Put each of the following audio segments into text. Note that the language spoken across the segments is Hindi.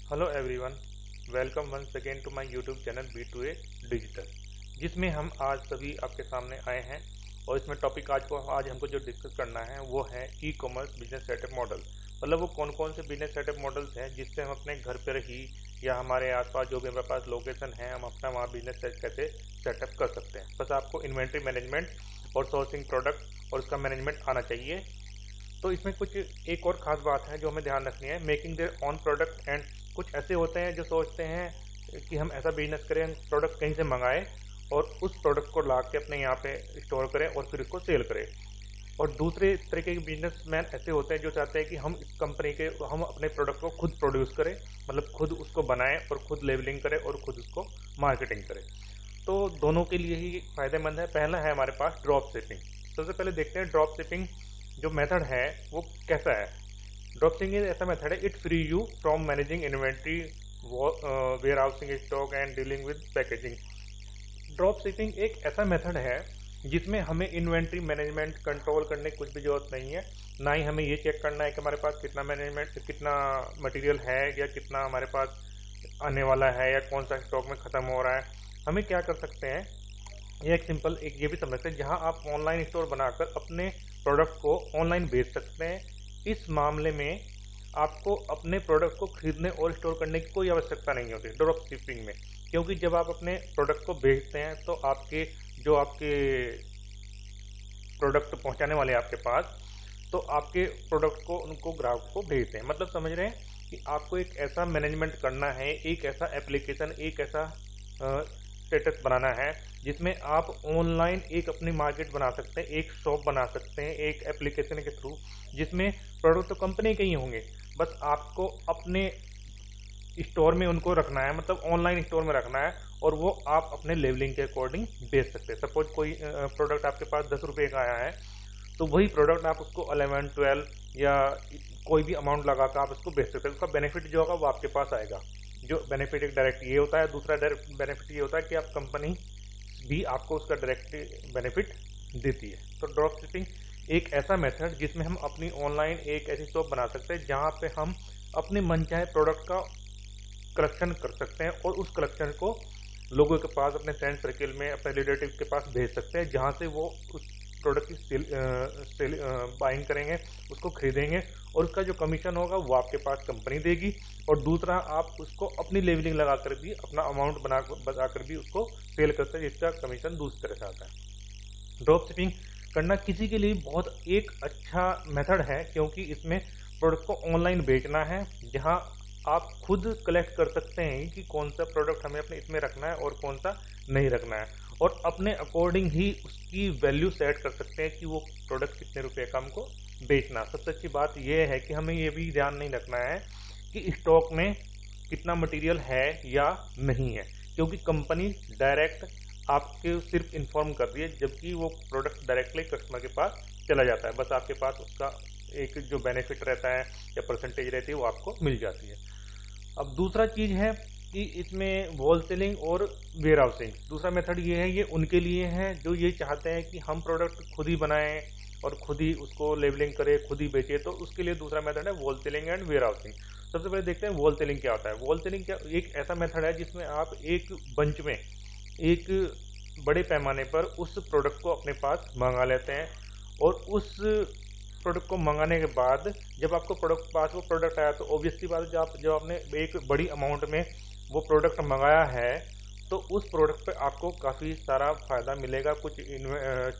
Hello everyone, welcome once again to my YouTube channel B2A digital, जिसमें हम आज सभी आपके सामने आए हैं। और इसमें टॉपिक आज हमको जो डिस्कस करना है वो है e commerce business setup model. मतलब वो कौन कौन से बिजनेस सेटअप मॉडल्स हैं जिससे हम अपने घर पर ही या हमारे आसपास जो भी हमारे पास लोकेशन है हम अपना वहाँ बिजनेस कैसे सेटअप कर सकते हैं। बस आपको इन्वेंट्री मैनेजमेंट और सोर्सिंग प्रोडक्ट और उसका मैनेजमेंट आना चाहिए। तो इसमें कुछ एक और ख़ास बात है जो हमें ध्यान रखनी है, making their on product. And कुछ ऐसे होते हैं जो सोचते हैं कि हम ऐसा बिजनेस करें, प्रोडक्ट कहीं से मंगाएं और उस प्रोडक्ट को ला के अपने यहाँ पे स्टोर करें और फिर उसको सेल करें। और दूसरे तरीके के बिजनेसमैन ऐसे होते हैं जो चाहते हैं कि हम अपने प्रोडक्ट को खुद प्रोड्यूस करें, मतलब खुद उसको बनाएं और खुद लेबलिंग करें और खुद उसको मार्केटिंग करें। तो दोनों के लिए ही फायदेमंद है। पहला है हमारे पास ड्रॉप शिपिंग। सबसे पहले देखते हैं ड्रॉप शिपिंग जो मेथड है वो कैसा है। ड्रॉप शिपिंग ऐसा मेथड है, it free you from managing inventory, warehousing stock and dealing with packaging. Drop shipping एक ऐसा मेथड है जिसमें हमें इन्वेंट्री मैनेजमेंट कंट्रोल करने की कुछ भी जरूरत नहीं है। ना ही हमें ये चेक करना है कि हमारे पास कितना मटेरियल है या कितना हमारे पास आने वाला है या कौन सा स्टॉक में ख़त्म हो रहा है। हमें क्या कर सकते हैं, ये एक सिंपल एक ये भी समझ सकते हैं जहां आप ऑनलाइन स्टोर बनाकर अपने प्रोडक्ट को ऑनलाइन बेच सकते हैं। इस मामले में आपको अपने प्रोडक्ट को खरीदने और स्टोर करने की कोई आवश्यकता नहीं होती ड्रॉप शिपिंग में, क्योंकि जब आप अपने प्रोडक्ट को बेचते हैं तो आपके प्रोडक्ट पहुंचाने वाले आपके पास, तो आपके प्रोडक्ट को उनको ग्राहक को भेजते हैं। मतलब समझ रहे हैं कि आपको एक ऐसा मैनेजमेंट करना है, एक ऐसा एप्लीकेशन, एक ऐसा स्टेटस बनाना है जिसमें आप ऑनलाइन एक अपनी मार्केट बना सकते हैं, एक शॉप बना सकते हैं एक एप्लीकेशन के थ्रू, जिसमें प्रोडक्ट तो कंपनी के ही होंगे, बस आपको अपने स्टोर में उनको रखना है, मतलब ऑनलाइन स्टोर में रखना है और वो आप अपने लेवलिंग के अकॉर्डिंग बेच सकते हैं। सपोज कोई प्रोडक्ट आपके पास 10 रुपये का आया है तो वही प्रोडक्ट आप उसको 11, 12 या कोई भी अमाउंट लगा कर आप उसको बेच सकते हैं। उसका बेनिफिट जो होगा वो आपके पास आएगा। जो बेनिफिट एक डायरेक्ट ये होता है, दूसरा डायरेक्ट बेनिफिट ये होता है कि आप कंपनी भी आपको उसका डायरेक्ट बेनिफिट देती है। तो ड्रॉप शिपिंग एक ऐसा मेथड जिसमें हम अपनी ऑनलाइन एक ऐसी शॉप बना सकते हैं जहां पे हम अपने मनचाहे प्रोडक्ट का कलेक्शन कर सकते हैं और उस कलेक्शन को लोगों के पास, अपने फ्रेंड सर्किल में, अपने रिलेटिव के पास भेज सकते हैं, जहां से वो उस प्रोडक्ट की बाइंग करेंगे, उसको खरीदेंगे और उसका जो कमीशन होगा वो आपके पास कंपनी देगी। और दूसरा आप उसको अपनी लेवलिंग लगाकर भी अपना अमाउंट बताकर भी उसको सेल करते हैं, जिसका कमीशन दूसरी तरह से आता है। ड्रॉप शिपिंग करना किसी के लिए बहुत एक अच्छा मेथड है, क्योंकि इसमें प्रोडक्ट को ऑनलाइन बेचना है जहां आप खुद कलेक्ट कर सकते हैं कि कौन सा प्रोडक्ट हमें अपने इसमें रखना है और कौन सा नहीं रखना है, और अपने अकॉर्डिंग ही उसकी वैल्यू सेट कर सकते हैं कि वो प्रोडक्ट कितने रुपए का हमको बेचना। सबसे अच्छी बात यह है कि हमें ये भी ध्यान नहीं रखना है कि स्टॉक में कितना मटेरियल है या नहीं है, क्योंकि कंपनी डायरेक्ट आपके सिर्फ इन्फॉर्म कर रही है, जबकि वो प्रोडक्ट डायरेक्टली कस्टमर के पास चला जाता है। बस आपके पास उसका एक जो बेनिफिट रहता है या परसेंटेज रहती है वो आपको मिल जाती है। अब दूसरा चीज है कि इसमें होलसेलिंग और वेयर हाउसिंग। दूसरा मेथड ये है, ये उनके लिए है जो ये चाहते हैं कि हम प्रोडक्ट खुद ही बनाएं और खुद ही उसको लेबलिंग करें, खुद ही बेचें। तो उसके लिए दूसरा मेथड है होलसेलिंग एंड वेयर हाउसिंग। सबसे पहले देखते हैं होलसेलिंग क्या होता है। होलसेलिंग क्या एक ऐसा मेथड है जिसमें आप एक बंच में, एक बड़े पैमाने पर उस प्रोडक्ट को अपने पास मंगा लेते हैं और उस प्रोडक्ट को मंगाने के बाद जब आपको वो प्रोडक्ट आया तो ऑब्वियसली बात है, जब आपने एक बड़ी अमाउंट में वो प्रोडक्ट मंगाया है तो उस प्रोडक्ट पे आपको काफ़ी सारा फायदा मिलेगा, कुछ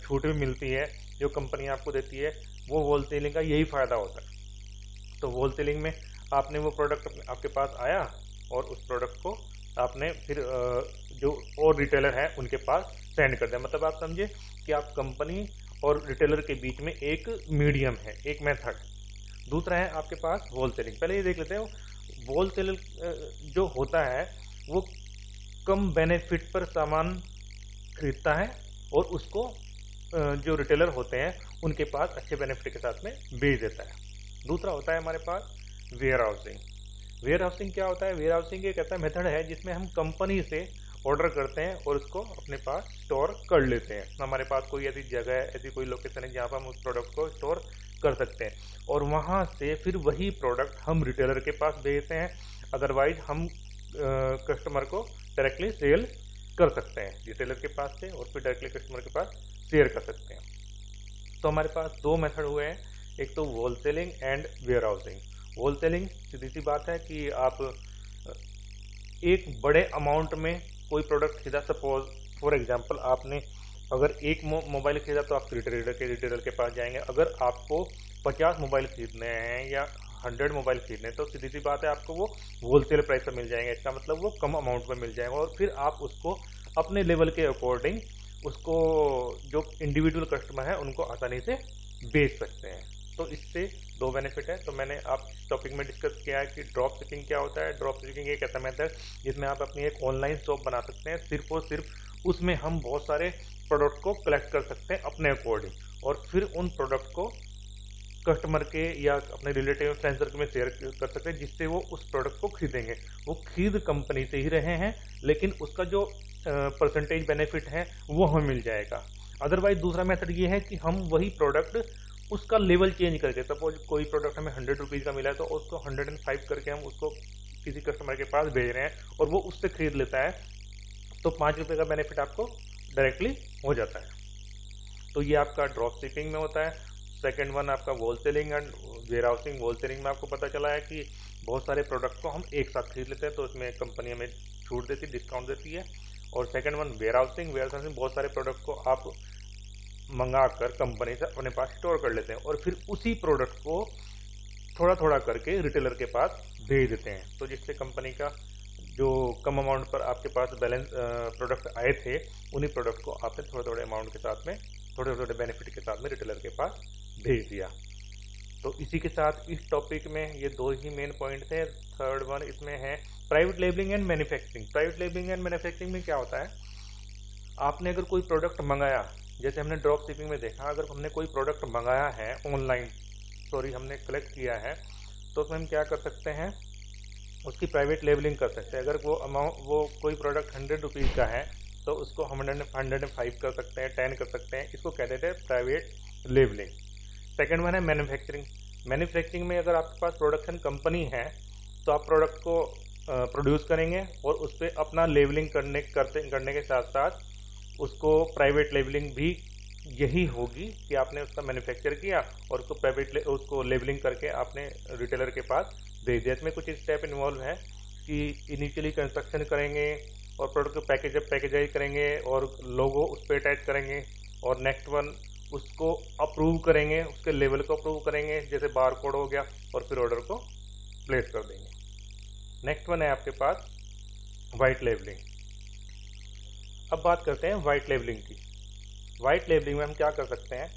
छूट भी मिलती है जो कंपनी आपको देती है। वो होलसेलिंग का यही फायदा होता है। तो होलसेलिंग में आपने वो प्रोडक्ट आपके पास आया और उस प्रोडक्ट को आपने फिर जो और रिटेलर है उनके पास सेंड कर दिया। मतलब आप समझे कि आप कंपनी और रिटेलर के बीच में एक मीडियम है, एक मेथड। दूसरा है आपके पास होलसेलिंग। पहले ये देख लेते हैं, होलसेलर जो होता है वो कम बेनिफिट पर सामान खरीदता है और उसको जो रिटेलर होते हैं उनके पास अच्छे बेनिफिट के साथ में बेच देता है। दूसरा होता है हमारे पास वेयर हाउसिंग। वेयर हाउसिंग क्या होता है? वेयर हाउसिंग एक ऐसा मेथड है जिसमें हम कंपनी से ऑर्डर करते हैं और उसको अपने पास स्टोर कर लेते हैं। हमारे पास कोई ऐसी जगह है, ऐसी कोई लोकेशन है जहाँ पर हम उस प्रोडक्ट को स्टोर कर सकते हैं और वहाँ से फिर वही प्रोडक्ट हम रिटेलर के पास भेजते हैं। अदरवाइज हम कस्टमर को डायरेक्टली सेल कर सकते हैं रिटेलर के पास से, और फिर डायरेक्टली कस्टमर के पास शेयर कर सकते हैं। तो हमारे पास दो मेथड हुए हैं, एक तो wholesaling and warehousing. Wholesaling सीधी सी बात है कि आप एक बड़े अमाउंट में कोई प्रोडक्ट खरीदा, सपोज फॉर एग्जांपल आपने अगर एक मोबाइल खरीदा तो आप रिटेलर के पास जाएंगे। अगर आपको 50 मोबाइल खरीदने हैं या 100 मोबाइल खरीदने हैं तो सीधी सी बात है आपको वो होलसेल प्राइस पर मिल जाएंगे। इसका मतलब वो कम अमाउंट में मिल जाएगा, और फिर आप उसको अपने लेवल के अकॉर्डिंग उसको जो इंडिविजुअल कस्टमर है उनको आसानी से बेच सकते हैं। तो इससे दो बेनिफिट है। तो मैंने आप इस टॉपिक में डिस्कस किया है कि ड्रॉप शिपिंग क्या होता है। ड्रॉप शिपिंग एक ऐसा मेथड जिसमें आप अपनी एक ऑनलाइन शॉप बना सकते हैं, सिर्फ और सिर्फ उसमें हम बहुत सारे प्रोडक्ट को कलेक्ट कर सकते हैं अपने अकॉर्डिंग, और फिर उन प्रोडक्ट को कस्टमर के या अपने रिलेटिव फ्रेंड सर्कल में शेयर कर सकते हैं, जिससे वो उस प्रोडक्ट को खरीदेंगे। वो खरीद कंपनी से ही रहे हैं, लेकिन उसका जो परसेंटेज बेनिफिट है वो हमें मिल जाएगा। अदरवाइज दूसरा मेथड ये है कि हम वही प्रोडक्ट उसका लेवल चेंज करके, सपोज कोई प्रोडक्ट हमें 100 रुपीज़ का मिला है तो उसको 105 करके हम उसको किसी कस्टमर के पास भेज रहे हैं और वो उससे खरीद लेता है, तो 5 रुपये का बेनिफिट आपको डायरेक्टली हो जाता है। तो ये आपका ड्रॉप शिपिंग में होता है। सेकेंड वन आपका wholesaling and warehousing. Wholesaling में आपको पता चला है कि बहुत सारे प्रोडक्ट को हम एक साथ खरीद लेते हैं, तो इसमें कंपनी हमें छूट देती है, डिस्काउंट देती है। और second one warehousing. Warehousing बहुत सारे प्रोडक्ट को आप मंगा कर कंपनी से अपने पास स्टोर कर लेते हैं, और फिर उसी प्रोडक्ट को थोड़ा थोड़ा करके रिटेलर के पास भेज देते हैं। तो जिससे कंपनी का जो कम अमाउंट पर आपके पास बैलेंस प्रोडक्ट आए थे, उन्हीं प्रोडक्ट को आपने थोड़े थोड़े अमाउंट के साथ में, थोड़े थोड़े बेनिफिट के साथ में रिटेलर के पास भेज दिया। तो इसी के साथ इस टॉपिक में ये दो ही मेन पॉइंट्स हैं। थर्ड वन इसमें है private labelling and manufacturing. Private labelling and manufacturing में क्या होता है, आपने अगर कोई प्रोडक्ट मंगाया, जैसे हमने ड्रॉप शिपिंग में देखा, अगर हमने कोई प्रोडक्ट मंगाया है ऑनलाइन, हमने कलेक्ट किया है, तो उसमें हम क्या कर सकते हैं, उसकी प्राइवेट लेबलिंग कर सकते हैं। अगर वो कोई प्रोडक्ट 100 रुपीज़ का है तो उसको हम 105 कर सकते हैं, 10 कर सकते हैं। इसको कह देते हैं प्राइवेट लेबलिंग। सेकेंड वन है मैन्युफैक्चरिंग। मैन्युफैक्चरिंग में अगर आपके पास प्रोडक्शन कंपनी है तो आप प्रोडक्ट को प्रोड्यूस करेंगे और उस पर अपना लेबलिंग करने के साथ साथ उसको प्राइवेट लेबलिंग भी यही होगी कि आपने उसका मैन्युफैक्चर किया और उसको लेबलिंग करके आपने रिटेलर के पास भेज दिया। इसमें कुछ स्टेप इन्वॉल्व है कि इनिशियली कंस्ट्रक्शन करेंगे और प्रोडक्ट को पैकेजाइज करेंगे और लोगो उस पर अटैच करेंगे, और नेक्स्ट वन उसको अप्रूव करेंगे, उसके लेवल को अप्रूव करेंगे, जैसे बार कोड हो गया, और फिर ऑर्डर को प्लेस कर देंगे। नेक्स्ट वन है आपके पास वाइट लेबलिंग। अब बात करते हैं वाइट लेबलिंग की। वाइट लेबलिंग में हम क्या कर सकते हैं,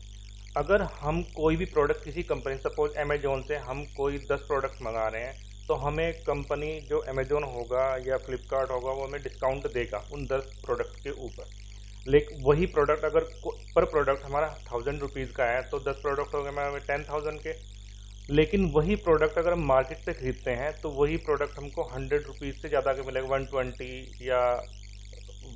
अगर हम कोई भी प्रोडक्ट किसी कंपनी, सपोज अमेजोन से हम कोई 10 प्रोडक्ट मंगा रहे हैं, तो हमें कंपनी जो अमेजोन होगा या फ्लिपकार्ट होगा वो हमें डिस्काउंट देगा उन 10 प्रोडक्ट के ऊपर। लेकिन वही प्रोडक्ट अगर पर प्रोडक्ट हमारा 1000 रुपीज़ का है तो 10 प्रोडक्ट हो गए हमें 10,000 के। लेकिन वही प्रोडक्ट अगर हम मार्केट से खरीदते हैं तो वही प्रोडक्ट हमको 100 रुपीज़ से ज़्यादा का मिलेगा, 120 या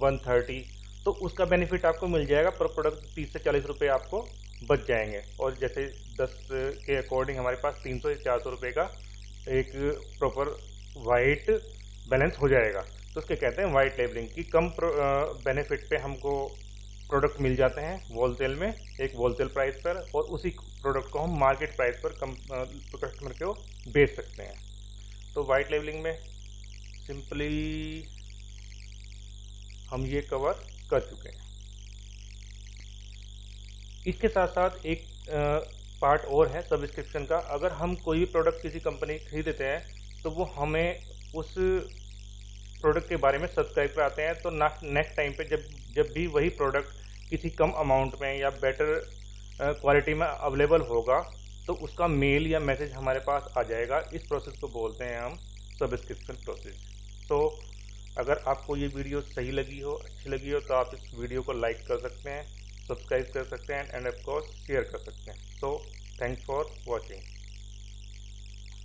130। तो उसका बेनिफिट आपको मिल जाएगा, पर प्रोडक्ट 30 से 40 रुपये आपको बच जाएंगे। और जैसे 10 के अकॉर्डिंग हमारे पास 300 से 400 रुपये का एक प्रॉपर वाइट बैलेंस हो जाएगा। तो उसके कहते हैं वाइट लेबलिंग की। कम बेनिफिट पे हमको प्रोडक्ट मिल जाते हैं होलसेल में, एक होलसेल प्राइस पर, और उसी प्रोडक्ट को हम मार्केट प्राइस पर कस्टमर को बेच सकते हैं। तो वाइट लेबलिंग में सिंपली हम ये कवर कर चुके हैं। इसके साथ साथ एक पार्ट और है सब्सक्रिप्शन का। अगर हम कोई भी प्रोडक्ट किसी कंपनी खरीदते हैं तो वो हमें उस प्रोडक्ट के बारे में सब्सक्राइब कराते हैं, तो नेक्स्ट टाइम पे जब भी वही प्रोडक्ट किसी कम अमाउंट में या बेटर क्वालिटी में अवेलेबल होगा तो उसका मेल या मैसेज हमारे पास आ जाएगा। इस प्रोसेस को बोलते हैं हम सब्सक्रिप्शन प्रोसेस। तो अगर आपको ये वीडियो सही लगी हो, अच्छी लगी हो, तो आप इस वीडियो को लाइक कर सकते हैं, सब्सक्राइब कर सकते हैं एंड ऑफ कोर्स शेयर कर सकते हैं। So thanks for watching.